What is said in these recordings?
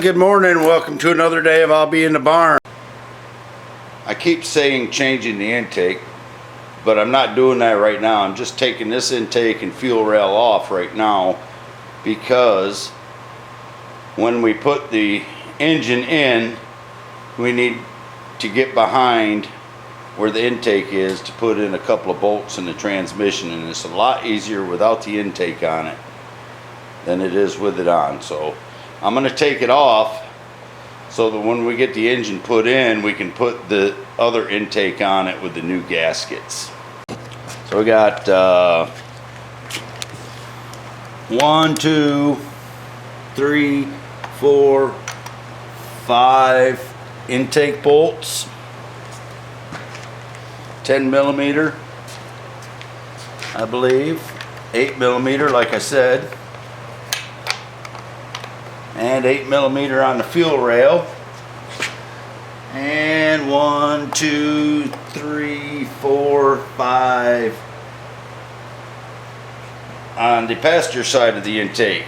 Good morning. Welcome to another day of I'll Be in the Barn. I keep saying changing the intake, but I'm not doing that right now. I'm just taking this intake and fuel rail off right now because when we put the engine in, we need to get behind where the intake is to put in a couple of bolts in the transmission, and it's a lot easier without the intake on it than it is with it on. So I'm going to take it off so that when we get the engine put in, we can put the other intake on it with the new gaskets. So we got 1, 2, 3, 4, 5 intake bolts, 10 millimeter, I believe, 8 millimeter like I said, and 8 millimeter on the fuel rail, and 1, 2, 3, 4, 5 on the passenger side of the intake.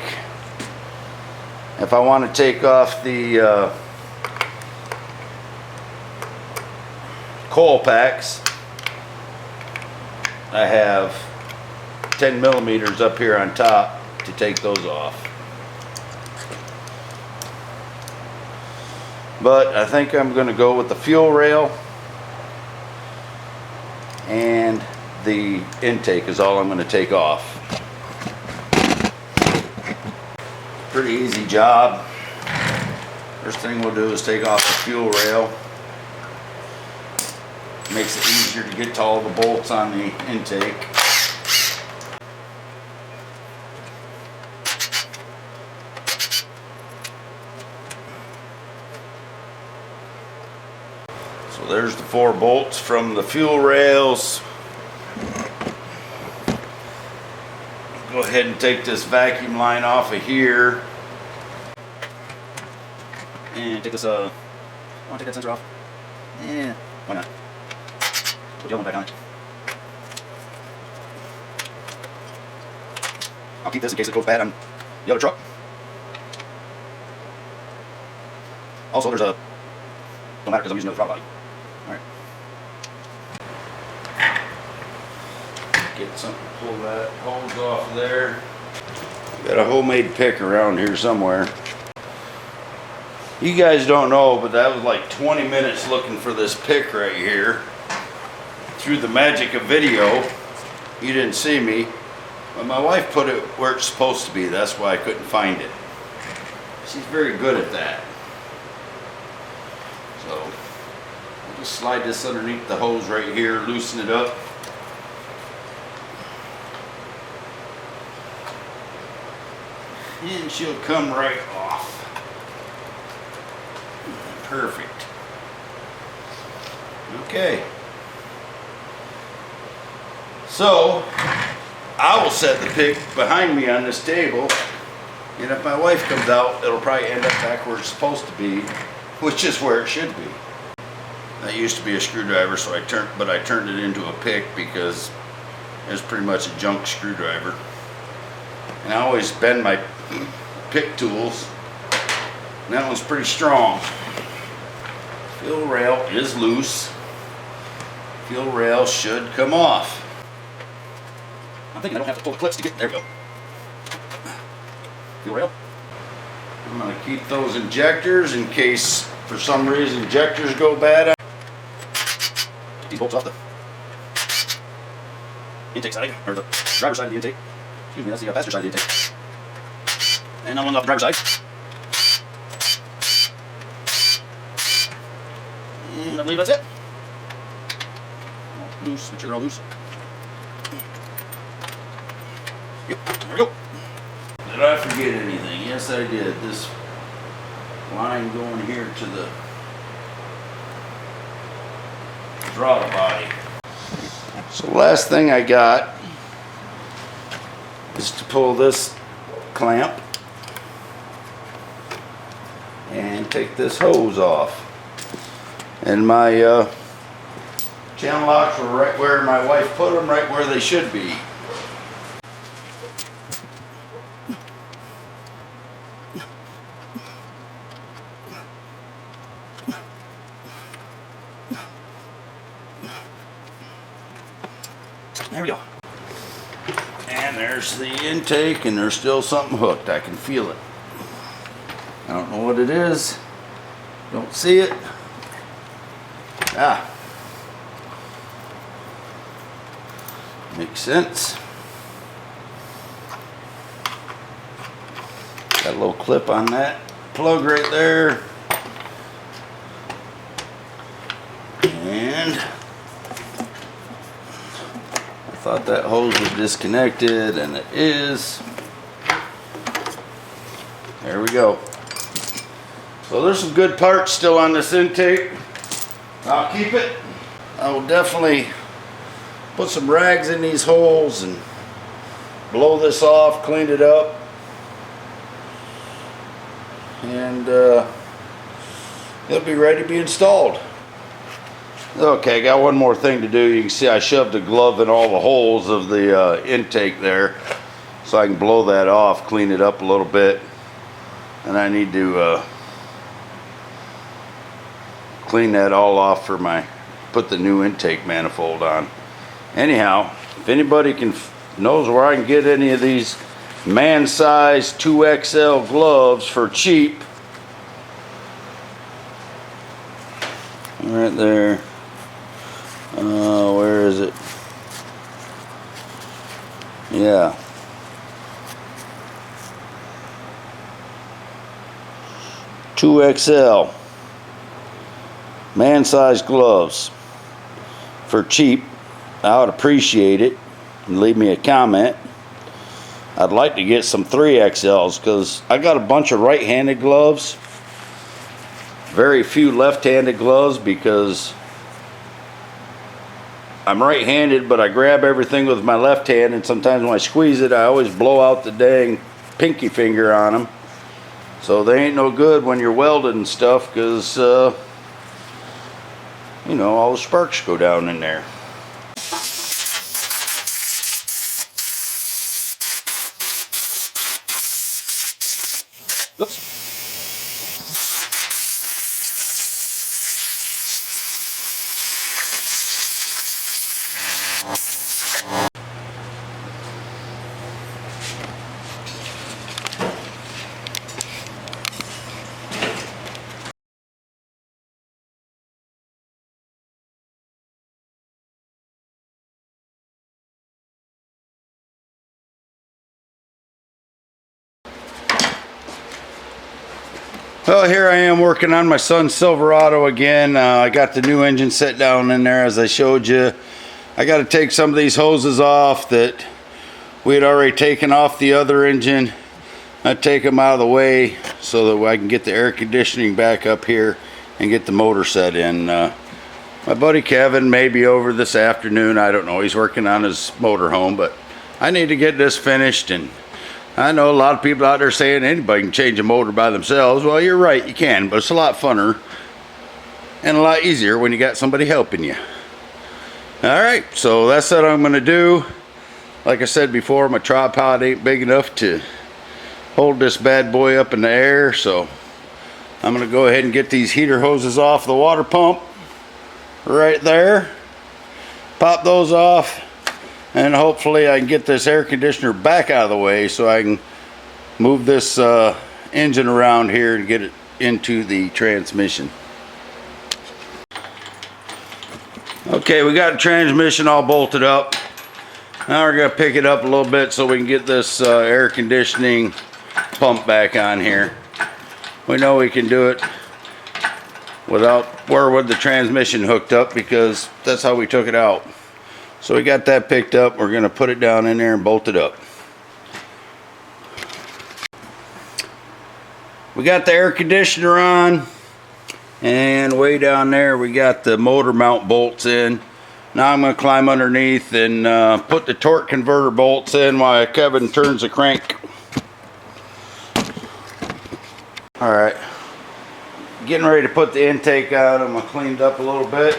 If I want to take off the coil packs, I have 10 millimeters up here on top to take those off. But I think I'm going to go with the fuel rail, and the intake is all I'm going to take off. Pretty easy job. First thing we'll do is take off the fuel rail. Makes it easier to get to all the bolts on the intake. So there's the 4 bolts from the fuel rails. Go ahead and take this vacuum line off of here. And take this, I want to take that sensor off. Yeah, why not? Put the other one back on it. I'll keep this in case it goes bad on the other truck. Also, there's a, don't matter because I'm using another throttle body. Alright. Get something to pull that hose off of there. Got a homemade pick around here somewhere. You guys don't know, but that was like 20 minutes looking for this pick right here. Through the magic of video, you didn't see me, but my wife put it where it's supposed to be. That's why I couldn't find it. She's very good at that. So I'll just slide this underneath the hose right here, loosen it up. And she'll come right off. Perfect. Okay. So I will set the pick behind me on this table, and if my wife comes out, it'll probably end up back where it's supposed to be, which is where it should be. That used to be a screwdriver, so I turned it into a pick because it's pretty much a junk screwdriver. And I always bend my pick tools, and that one's pretty strong. Fuel rail is loose. Fuel rail should come off. I'm thinking I don't have to pull the clips to get, there we go. Fuel rail. I'm going to keep those injectors in case for some reason injectors go bad. Get these bolts off the intake side, or the driver's side of the intake. Excuse me, that's the passenger side of the intake. And I'm on the driver's side. And I believe that's it. Loose, make sure they're all loose. Yep, there we go. Did I forget anything? Yes, I did. This line going here to the throttle body. So last thing I got is to pull this clamp and take this hose off. And my channel locks were right where my wife put them, right where they should be. There we go. And there's the intake, and there's still something hooked. I can feel it. I don't know what it is. Don't see it. Ah. Makes sense. Got a little clip on that plug right there. And I thought that hose was disconnected, and it is. There we go. So there's some good parts still on this intake. I'll keep it. I will definitely put some rags in these holes and blow this off, clean it up, and it'll be ready to be installed. Okay, I got one more thing to do. You can see I shoved a glove in all the holes of the intake there, so I can blow that off, clean it up a little bit, and I need to clean that all off for put the new intake manifold on. Anyhow, if anybody knows where I can get any of these man-size 2XL gloves for cheap, right there. Where is it? Yeah. $2XL man-sized gloves for cheap. I would appreciate it. And leave me a comment. I'd like to get some 3XLs because I got a bunch of right-handed gloves. Very few left-handed gloves because I'm right-handed, but I grab everything with my left hand, and sometimes when I squeeze it, I always blow out the dang pinky finger on them. So they ain't no good when you're welding and stuff because, you know, all the sparks go down in there. Oops. Well, here I am working on my son's Silverado again. I got the new engine set down in there as I showed you. I got to take some of these hoses off that we had already taken off the other engine. I take them out of the way so that I can get the air conditioning back up here and get the motor set in. My buddy Kevin may be over this afternoon. I don't know. He's working on his motorhome, but I need to get this finished. And I know a lot of people out there saying anybody can change a motor by themselves. Well, you're right, you can, but it's a lot funner and a lot easier when you got somebody helping you. Alright, so that's what I'm going to do. Like I said before, my tripod ain't big enough to hold this bad boy up in the air, so I'm going to go ahead and get these heater hoses off the water pump right there. Pop those off. And hopefully I can get this air conditioner back out of the way so I can move this engine around here and get it into the transmission. Okay, we got the transmission all bolted up. Now we're going to pick it up a little bit so we can get this air conditioning pump back on here. We know we can do it without with the transmission hooked up because that's how we took it out. So we got that picked up. We're going to put it down in there and bolt it up. We got the air conditioner on, and way down there we got the motor mount bolts in. Now I'm going to climb underneath and put the torque converter bolts in while Kevin turns the crank. Alright, getting ready to put the intake out. I'm going to clean it up a little bit.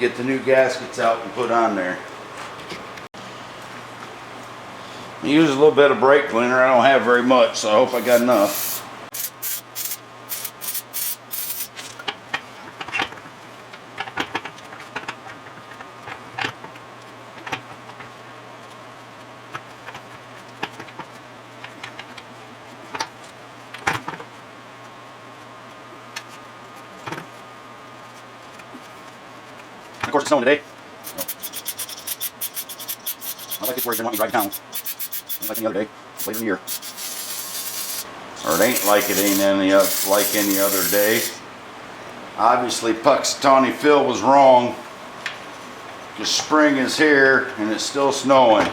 Get the new gaskets out and put on there. I use a little bit of brake cleaner. I don't have very much, so I hope I got enough. it's snowing today. I like it where they want me to drive town. Like any other day, later in the year. Or it ain't like any other day. Obviously, Puxatawny Phil was wrong. The spring is here and it's still snowing.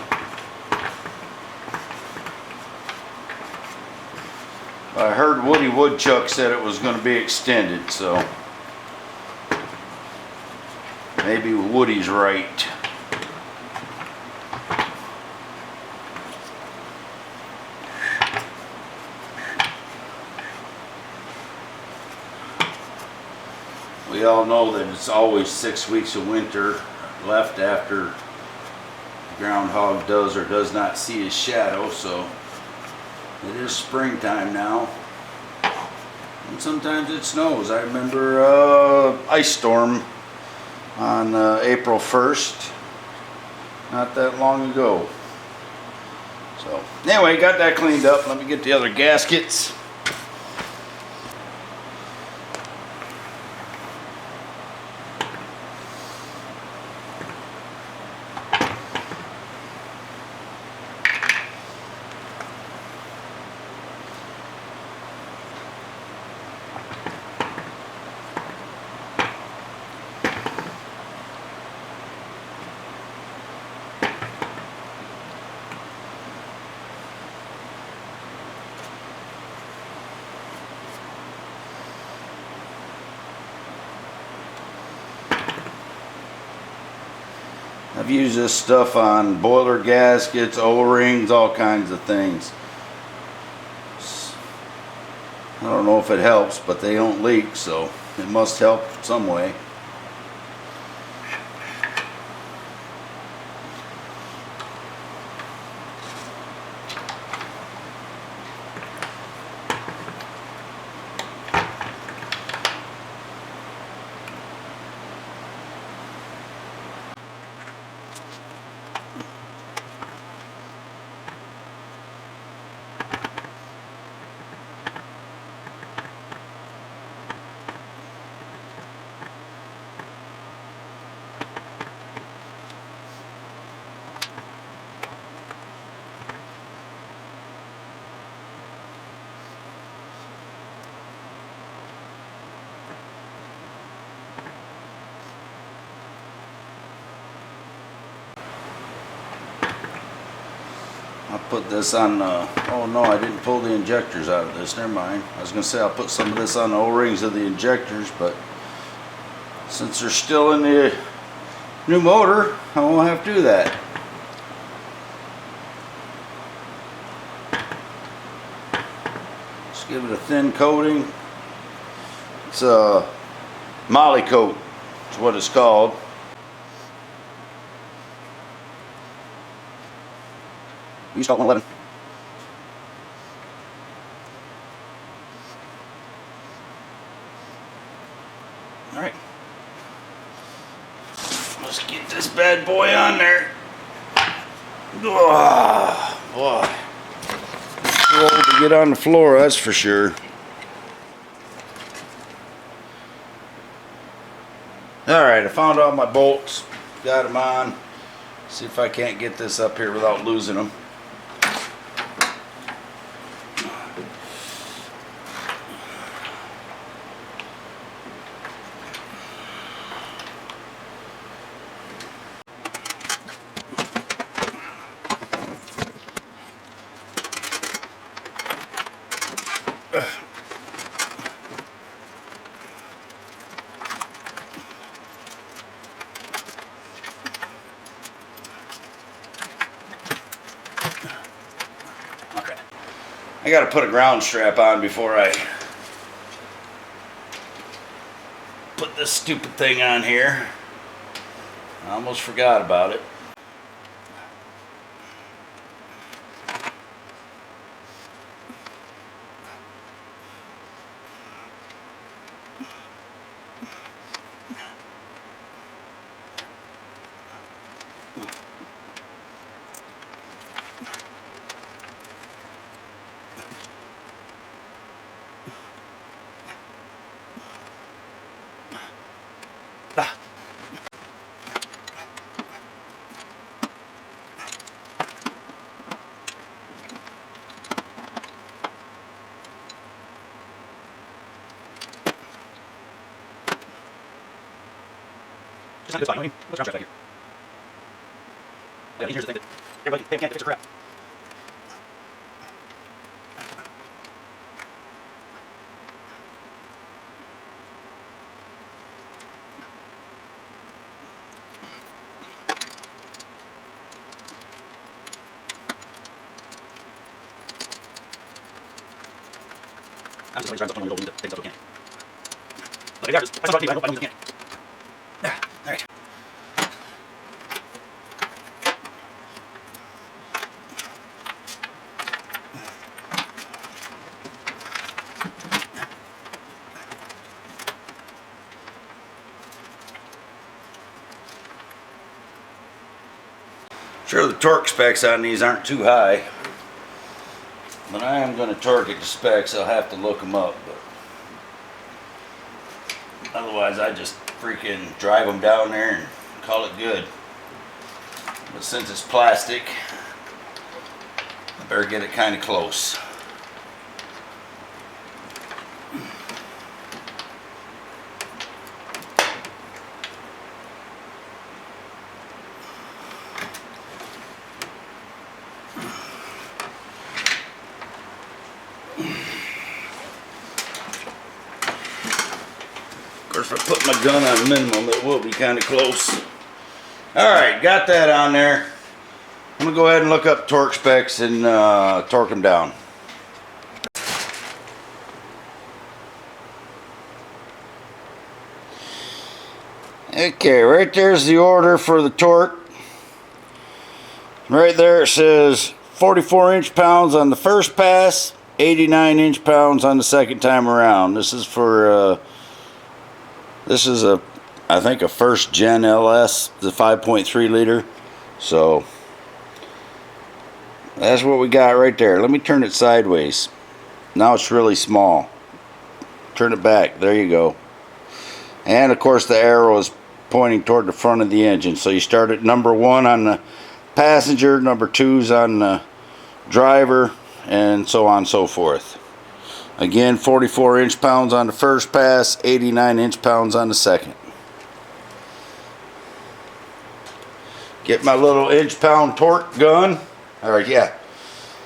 I heard Woody Woodchuck said it was going to be extended, so maybe Woody's right. We all know that it's always 6 weeks of winter left after the groundhog does or does not see his shadow, so it is springtime now. And sometimes it snows. I remember ice storm on April 1st, not that long ago. So anyway, got that cleaned up. Let me get the other gaskets. I've used this stuff on boiler gaskets, O-rings, all kinds of things. I don't know if it helps, but they don't leak, so it must help some way. I'll put this on, oh no, I didn't pull the injectors out of this, never mind. I was going to say I'll put some of this on the O-rings of the injectors, but since they're still in the new motor, I won't have to do that. Just give it a thin coating. It's a molly coat, is what it's called. You start 111. All right. Let's get this bad boy on there. Oh, boy. Too old to get on the floor, that's for sure. All right, I found all my bolts. Got them on. See if I can't get this up here without losing them. I gotta put a ground strap on before I put this stupid thing on here. I almost forgot about it. Just not a good spot, you know what I mean? What's the ground back here? Yeah, here's the thing that everybody can't fix your crap. I'm just going to drive up on the old things up again. But I got just, I don't know if you can. Alright. Sure, the torque specs on these aren't too high, but I am going to torque it to specs. I'll have to look them up, but otherwise I just freaking drive them down there and call it good. But since it's plastic, I better get it kind of close. Of course, if I put my gun on minimum, it will be kind of close. Alright, got that on there. I'm going to go ahead and look up torque specs and torque them down. Okay, right there's the order for the torque. Right there it says 44 inch-pounds on the first pass, 89 inch-pounds on the second time around. This is for this is I think a first gen LS, the 5.3 liter. So that's what we got right there. Let me turn it sideways. Now it's really small. Turn it back. There you go. And of course the arrow is pointing toward the front of the engine. So you start at number 1 on the passenger, number 2's on the driver, and so on and so forth. Again, 44 inch-pounds on the first pass, 89 inch-pounds on the second. Get my little inch-pound torque gun, or yeah,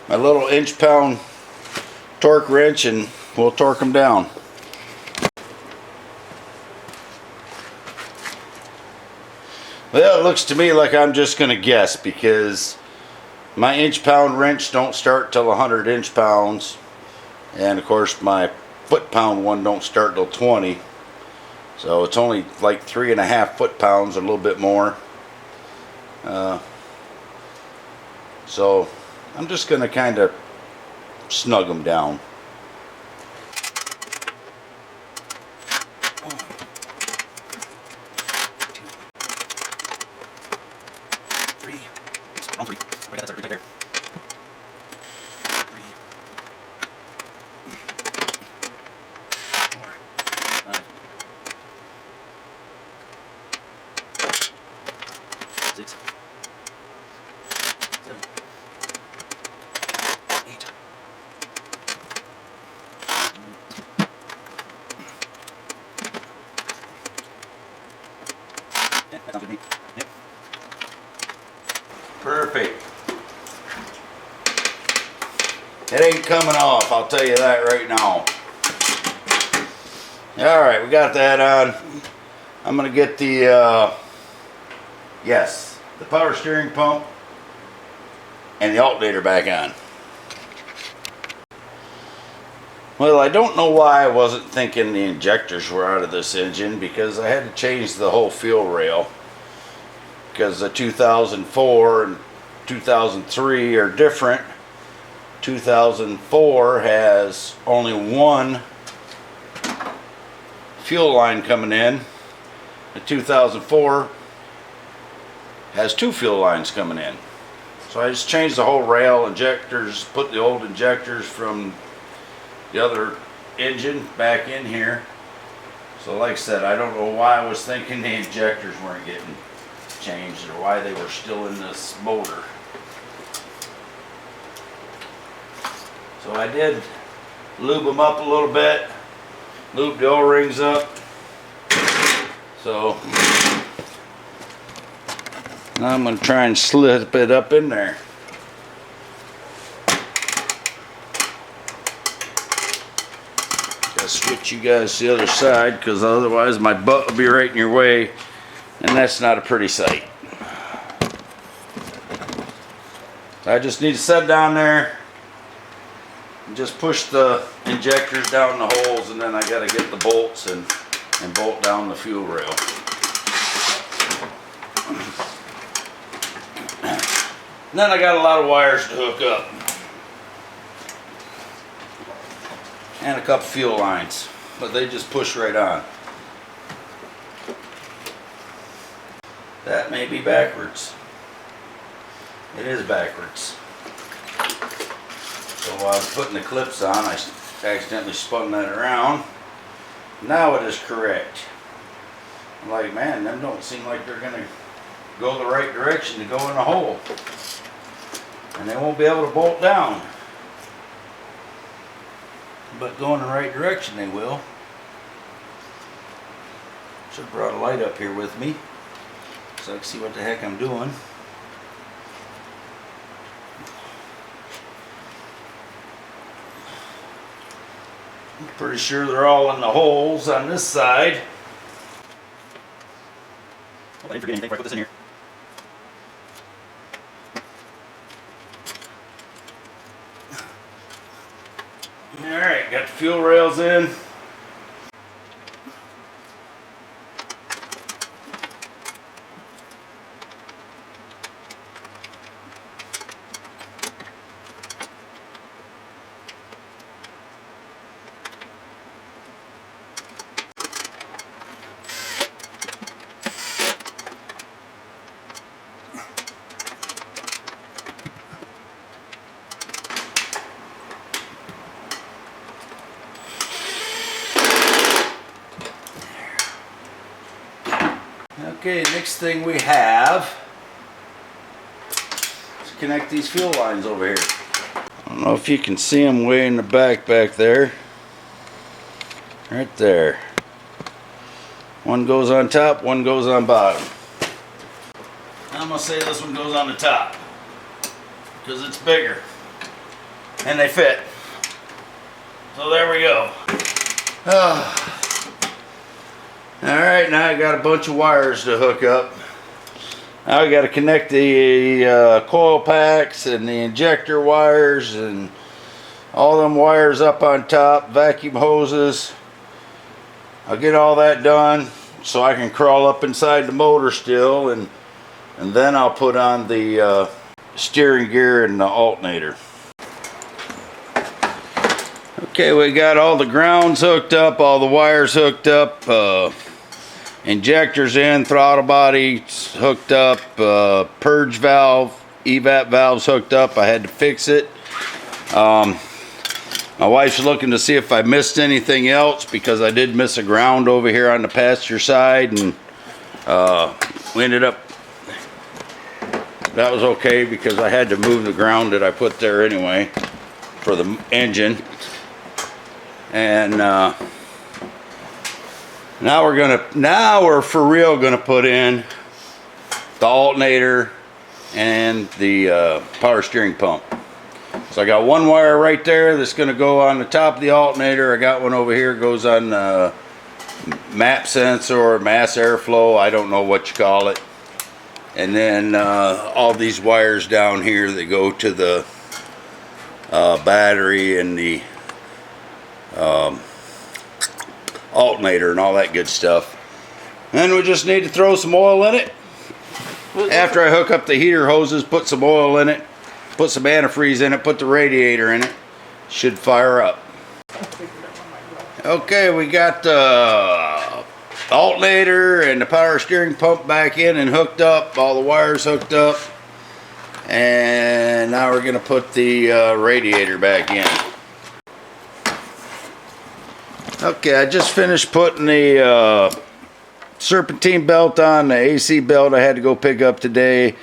my little inch-pound torque wrench, and we'll torque them down. Well, it looks to me like I'm just going to guess, because my inch-pound wrench don't start till 100 inch-pounds. And of course my foot-pound one don't start till 20. So it's only like 3.5 foot-pounds, a little bit more. So I'm just going to kind of snug them down. Perfect. It ain't coming off, I'll tell you that right now. Alright, we got that on. I'm going to get the, yes, the power steering pump and the alternator back on. Well, I don't know why I wasn't thinking the injectors were out of this engine, because I had to change the whole fuel rail. Because the 2004 and 2003 are different. 2004 has only one fuel line coming in. The 2004 has 2 fuel lines coming in. So I just changed the whole rail, injectors, put the old injectors from the other engine back in here. So like I said, I don't know why I was thinking the injectors weren't getting changed, or why they were still in this motor. So I did lube them up a little bit, lube the O-rings up. So Now I'm going to try and slip it up in there. Gotta switch you guys to the other side, because otherwise my butt will be right in your way, and that's not a pretty sight. I just need to set down there and just push the injectors down the holes, and then I got to get the bolts and bolt down the fuel rail. And then I got a lot of wires to hook up. And a couple fuel lines, but they just push right on. That may be backwards. It is backwards. So while I was putting the clips on, I accidentally spun that around. Now it is correct. I'm like, man, them don't seem like they're gonna go the right direction to go in the hole. And they won't be able to bolt down. But going in the right direction they will. Should have brought a light up here with me so I can see what the heck I'm doing. I'm pretty sure they're all in the holes on this side. Hope I didn't forget anything before I put this in here. Alright, got the fuel rails in. Okay, next thing we have is connect these fuel lines over here. I don't know if you can see them way in the back there. Right there. One goes on top, one goes on bottom. I'm going to say this one goes on the top because it's bigger and they fit. So there we go. Alright, now I got a bunch of wires to hook up. Now I got to connect the coil packs and the injector wires and all them wires up on top, vacuum hoses. I'll get all that done so I can crawl up inside the motor still, and then I'll put on the steering gear and the alternator. Okay, we got all the grounds hooked up, all the wires hooked up, injectors in, throttle body hooked up, purge valve, evap valves hooked up. I had to fix it. My wife's looking to see if I missed anything else, because I did miss a ground over here on the passenger side, and we ended up, that was okay because I had to move the ground that I put there anyway for the engine. And now we're for real gonna put in the alternator and the power steering pump. So I got one wire right there that's gonna go on the top of the alternator. I got one over here, goes on the map sensor or mass airflow, I don't know what you call it. And then all these wires down here that go to the battery and the alternator and all that good stuff. And we just need to throw some oil in it. After I hook up the heater hoses, put some oil in it, put some antifreeze in it, put the radiator in it. Should fire up. Okay, we got the alternator and the power steering pump back in and hooked up, all the wires hooked up, and now we're going to put the radiator back in. Okay, I just finished putting the serpentine belt on, the AC belt I had to go pick up today.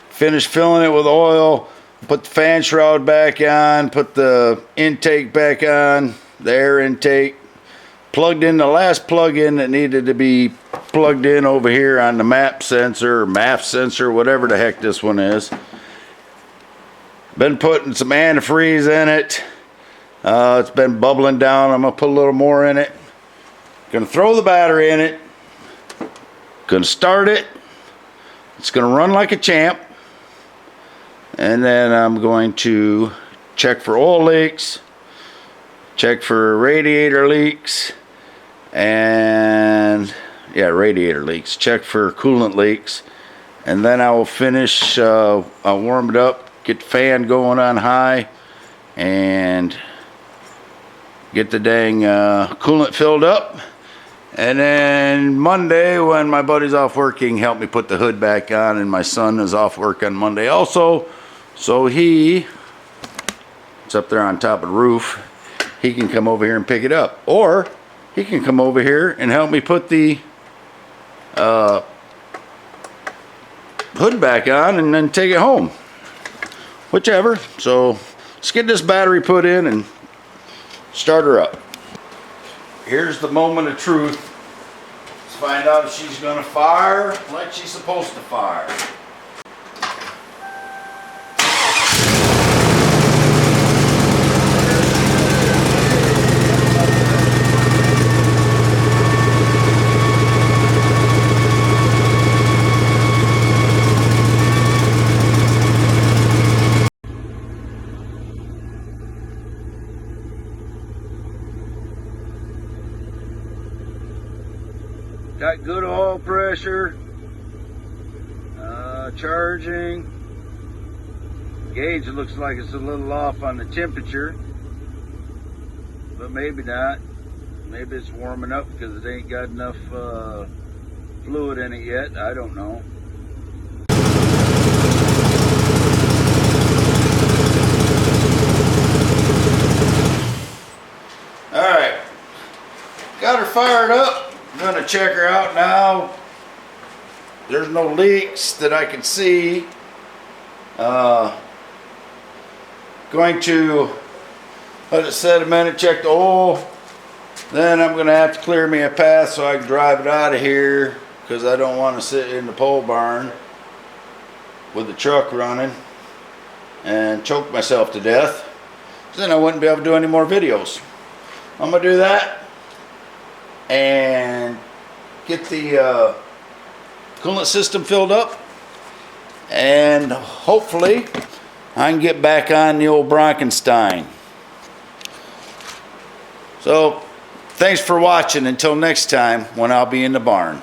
Finished filling it with oil, put the fan shroud back on, put the intake back on, the air intake. Plugged in the last plug-in that needed to be plugged in over here on the map sensor, or MAF sensor, whatever the heck this one is. Been putting some antifreeze in it. It's been bubbling down. I'm gonna put a little more in it. Gonna throw the battery in it. Gonna start it. It's gonna run like a champ. And then I'm going to check for oil leaks, check for radiator leaks, and yeah, radiator leaks. Check for coolant leaks, and then I will finish. I'll warm it up, get the fan going on high, and get the dang coolant filled up. And then Monday, when my buddy's off work, he can help me put the hood back on, and my son is off work on Monday also. So it's up there on top of the roof. He can come over here and pick it up. Or he can come over here and help me put the hood back on and then take it home. Whichever. So let's get this battery put in and start her up. Here's the moment of truth. Let's find out if she's gonna fire like she's supposed to fire. Got good oil pressure, charging. Gauge looks like it's a little off on the temperature, but maybe not. Maybe it's warming up because it ain't got enough fluid in it yet. I don't know. Alright, got her fired up. I'm going to check her out now. There's no leaks that I can see. Going to let it set a minute, check the oil. Then I'm going to have to clear me a path so I can drive it out of here, because I don't want to sit in the pole barn with the truck running and choke myself to death. Then I wouldn't be able to do any more videos. I'm going to do that and get the coolant system filled up, and hopefully I can get back on the old Bronkenstein. So thanks for watching. Until next time, when I'll be in the barn.